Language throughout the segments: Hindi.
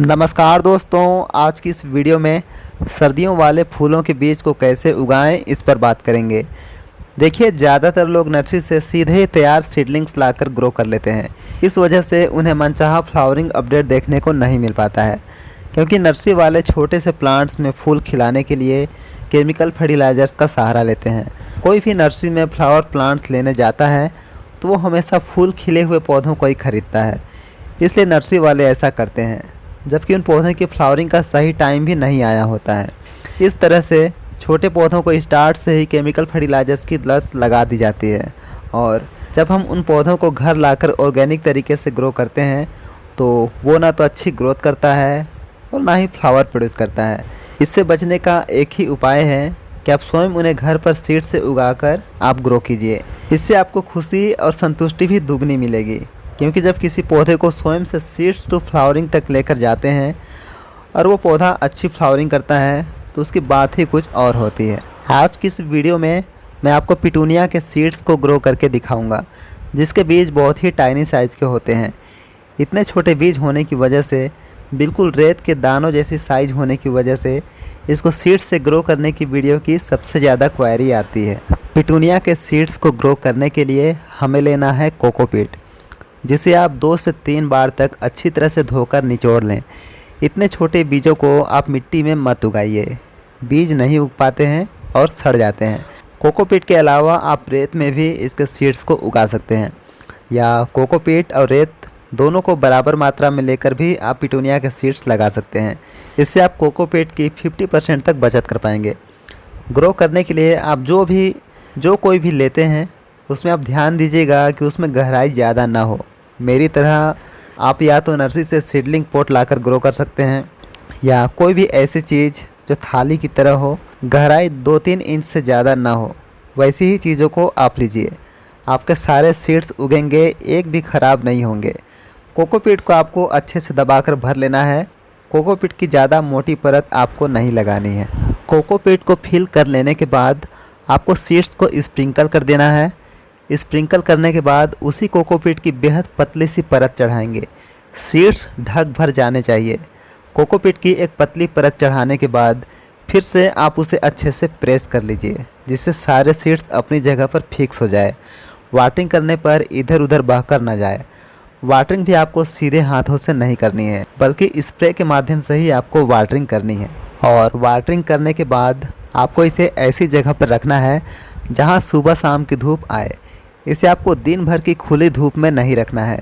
नमस्कार दोस्तों, आज की इस वीडियो में सर्दियों वाले फूलों के बीज को कैसे उगाएं इस पर बात करेंगे। देखिए, ज़्यादातर लोग नर्सरी से सीधे तैयार सीडलिंग्स लाकर ग्रो कर लेते हैं। इस वजह से उन्हें मनचाहा फ्लावरिंग अपडेट देखने को नहीं मिल पाता है, क्योंकि नर्सरी वाले छोटे से प्लांट्स में फूल खिलाने के लिए केमिकल फर्टिलाइजर्स का सहारा लेते हैं। कोई भी नर्सरी में फ्लावर प्लांट्स लेने जाता है तो वो हमेशा फूल खिले हुए पौधों को ही खरीदता है, इसलिए नर्सरी वाले ऐसा करते हैं, जबकि उन पौधों की फ्लावरिंग का सही टाइम भी नहीं आया होता है। इस तरह से छोटे पौधों को स्टार्ट से ही केमिकल फर्टिलाइजर्स की लत लगा दी जाती है, और जब हम उन पौधों को घर लाकर ऑर्गेनिक तरीके से ग्रो करते हैं तो वो ना तो अच्छी ग्रोथ करता है और ना ही फ्लावर प्रोड्यूस करता है। इससे बचने का एक ही उपाय है कि आप स्वयं उन्हें घर पर सीड से उगाकर आप ग्रो कीजिए। इससे आपको खुशी और संतुष्टि भी दुगनी मिलेगी, क्योंकि जब किसी पौधे को स्वयं से सीड्स टू फ्लावरिंग तक लेकर जाते हैं और वो पौधा अच्छी फ्लावरिंग करता है तो उसकी बात ही कुछ और होती है। आज की इस वीडियो में मैं आपको पिटूनिया के सीड्स को ग्रो करके दिखाऊंगा, जिसके बीज बहुत ही टाइनी साइज़ के होते हैं। इतने छोटे बीज होने की वजह से, बिल्कुल रेत के दानों जैसी साइज होने की वजह से इसको सीड्स से ग्रो करने की वीडियो की सबसे ज़्यादा क्वेरी आती है। पिटूनिया के सीड्स को ग्रो करने के लिए हमें लेना है कोकोपीट, जिसे आप 2 से 3 बार तक अच्छी तरह से धोकर निचोड़ लें। इतने छोटे बीजों को आप मिट्टी में मत उगाइए, बीज नहीं उग पाते हैं और सड़ जाते हैं। कोकोपीट के अलावा आप रेत में भी इसके सीड्स को उगा सकते हैं, या कोकोपीट और रेत दोनों को बराबर मात्रा में लेकर भी आप पिटूनिया के सीड्स लगा सकते हैं। इससे आप कोकोपीट की 50% तक बचत कर पाएंगे। ग्रो करने के लिए आप जो कोई भी लेते हैं उसमें आप ध्यान दीजिएगा कि उसमें गहराई ज़्यादा ना हो। मेरी तरह आप या तो नर्सरी से सीडलिंग पॉट लाकर ग्रो कर सकते हैं, या कोई भी ऐसी चीज़ जो थाली की तरह हो, गहराई 2-3 इंच से ज़्यादा ना हो, वैसी ही चीज़ों को आप लीजिए। आपके सारे सीड्स उगेंगे, एक भी ख़राब नहीं होंगे। कोकोपीट को आपको अच्छे से दबाकर भर लेना है। कोकोपीट की ज़्यादा मोटी परत आपको नहीं लगानी है। कोकोपीट को फिल कर लेने के बाद आपको सीड्स को स्प्रिंकल कर देना है। स्प्रिंकल करने के बाद उसी कोकोपीट की बेहद पतली सी परत चढ़ाएंगे। सीड्स ढक भर जाने चाहिए। कोकोपीट की एक पतली परत चढ़ाने के बाद फिर से आप उसे अच्छे से प्रेस कर लीजिए, जिससे सारे सीड्स अपनी जगह पर फिक्स हो जाए। वाटरिंग करने पर इधर उधर बहकर ना जाए। वाटरिंग भी आपको सीधे हाथों से नहीं करनी है, बल्कि स्प्रे के माध्यम से ही आपको वाटरिंग करनी है। और वाटरिंग करने के बाद आपको इसे ऐसी जगह पर रखना है जहां सुबह शाम की धूप आए। इसे आपको दिन भर की खुली धूप में नहीं रखना है।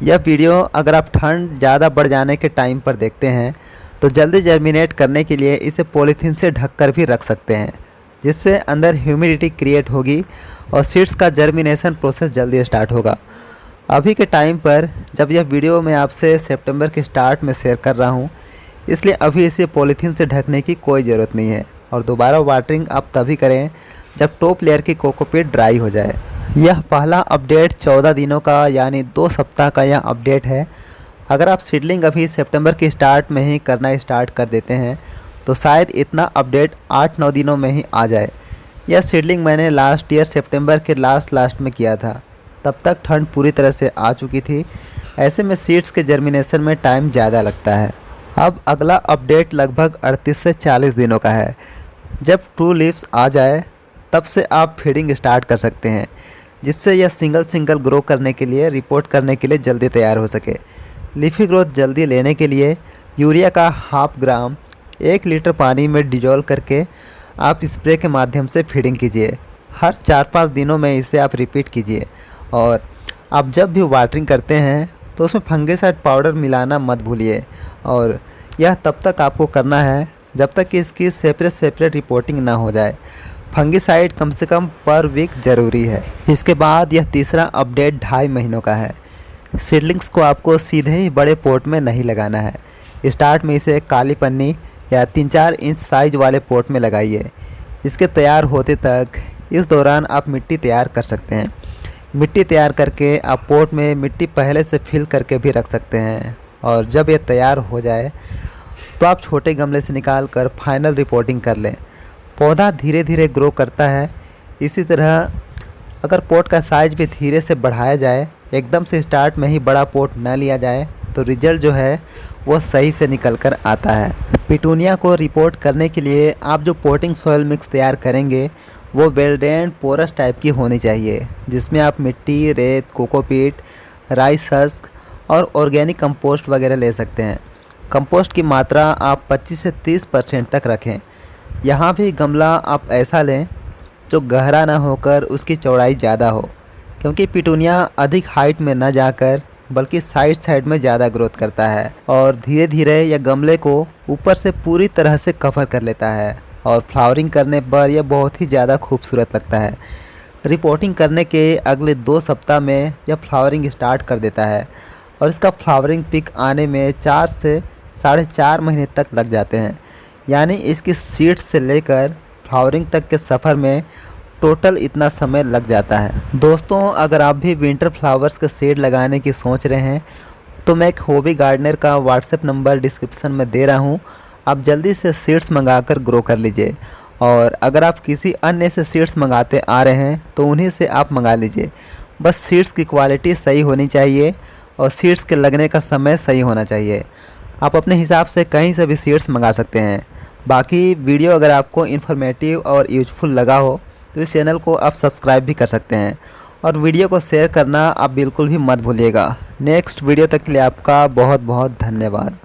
यह वीडियो अगर आप ठंड ज़्यादा बढ़ जाने के टाइम पर देखते हैं तो जल्दी जर्मिनेट करने के लिए इसे पॉलीथीन से ढककर भी रख सकते हैं, जिससे अंदर ह्यूमिडिटी क्रिएट होगी और सीड्स का जर्मिनेशन प्रोसेस जल्दी स्टार्ट होगा। अभी के टाइम पर जब यह वीडियो मैं आपसे सितंबर के स्टार्ट में शेयर कर रहा हूँ, इसलिए अभी इसे पॉलीथीन से ढकने की कोई ज़रूरत नहीं है। और दोबारा वाटरिंग आप तभी करें जब टॉप लेयर की कोकोपीट ड्राई हो जाए। यह पहला अपडेट 14 दिनों का यानी 2 सप्ताह का यह अपडेट है। अगर आप सीडलिंग अभी सितंबर के स्टार्ट में ही करना स्टार्ट कर देते हैं तो शायद इतना अपडेट 8-9 दिनों में ही आ जाए। यह सीडलिंग मैंने लास्ट ईयर सितंबर के लास्ट में किया था। तब तक ठंड पूरी तरह से आ चुकी थी। ऐसे में सीड्स के जर्मिनेशन में टाइम ज़्यादा लगता है। अब अगला अपडेट लगभग 38 से 40 दिनों का है। जब ट्रू लीव्स आ जाए तब से आप फीडिंग स्टार्ट कर सकते हैं, जिससे यह सिंगल ग्रो करने के लिए रिपोर्ट करने के लिए जल्दी तैयार हो सके। लीफी ग्रोथ जल्दी लेने के लिए यूरिया का 0.5 ग्राम 1 लीटर पानी में डिजोल्व करके आप स्प्रे के माध्यम से फीडिंग कीजिए। हर 4-5 दिनों में इसे आप रिपीट कीजिए। और आप जब भी वाटरिंग करते हैं तो उसमें फंगिसाइड पाउडर मिलाना मत भूलिए, और यह तब तक आपको करना है जब तक कि इसकी सेपरेट रिपोर्टिंग ना हो जाए। फंगिसाइड कम से कम पर वीक ज़रूरी है। इसके बाद यह तीसरा अपडेट 2.5 महीनों का है। सीडलिंग्स को आपको सीधे ही बड़े पोट में नहीं लगाना है। स्टार्ट में इसे काली पन्नी या 3-4 इंच साइज वाले पोट में लगाइए। इसके तैयार होते तक इस दौरान आप मिट्टी तैयार कर सकते हैं। मिट्टी तैयार करके आप पोट में मिट्टी पहले से फिल करके भी रख सकते हैं, और जब ये तैयार हो जाए तो आप छोटे गमले से निकाल कर फाइनल रिपोर्टिंग कर लें। पौधा धीरे धीरे ग्रो करता है। इसी तरह अगर पोट का साइज़ भी धीरे से बढ़ाया जाए, एकदम से स्टार्ट में ही बड़ा पोट न लिया जाए तो रिजल्ट जो है वो सही से निकल कर आता है। पिटूनिया को रिपोर्ट करने के लिए आप जो पोटिंग सॉइल मिक्स तैयार करेंगे वो वेल ड्रेन्ड पोरस टाइप की होनी चाहिए, जिसमें आप मिट्टी, रेत, कोकोपीट, राइस हस्क और ऑर्गेनिक कंपोस्ट वगैरह ले सकते हैं। कंपोस्ट की मात्रा आप 25 से 30% तक रखें। यहाँ भी गमला आप ऐसा लें जो गहरा ना होकर उसकी चौड़ाई ज़्यादा हो, क्योंकि पिटूनिया अधिक हाइट में न जाकर बल्कि साइड में ज़्यादा ग्रोथ करता है और धीरे धीरे यह गमले को ऊपर से पूरी तरह से कवर कर लेता है और फ्लावरिंग करने पर यह बहुत ही ज़्यादा खूबसूरत लगता है। रिपोर्टिंग करने के अगले 2 सप्ताह में यह फ्लावरिंग स्टार्ट कर देता है और इसका फ्लावरिंग पिक आने में 4 से 4.5 महीने तक लग जाते हैं। यानी इसकी सीड्स से लेकर फ्लावरिंग तक के सफ़र में टोटल इतना समय लग जाता है। दोस्तों, अगर आप भी विंटर फ्लावर्स के सीड लगाने की सोच रहे हैं तो मैं एक हॉबी गार्डनर का व्हाट्सएप नंबर डिस्क्रिप्शन में दे रहा हूं। आप जल्दी से सीड्स मंगाकर ग्रो कर लीजिए और अगर आप किसी अन्य से सीड्स मंगाते आ रहे हैं तो उन्हीं से आप मंगा लीजिए। बस सीड्स की क्वालिटी सही होनी चाहिए और सीड्स के लगने का समय सही होना चाहिए। आप अपने हिसाब से कहीं से भी सीड्स मंगा सकते हैं। बाकी वीडियो अगर आपको इन्फॉर्मेटिव और यूजफुल लगा हो तो इस चैनल को आप सब्सक्राइब भी कर सकते हैं और वीडियो को शेयर करना आप बिल्कुल भी मत भूलिएगा। नेक्स्ट वीडियो तक के लिए आपका बहुत बहुत धन्यवाद।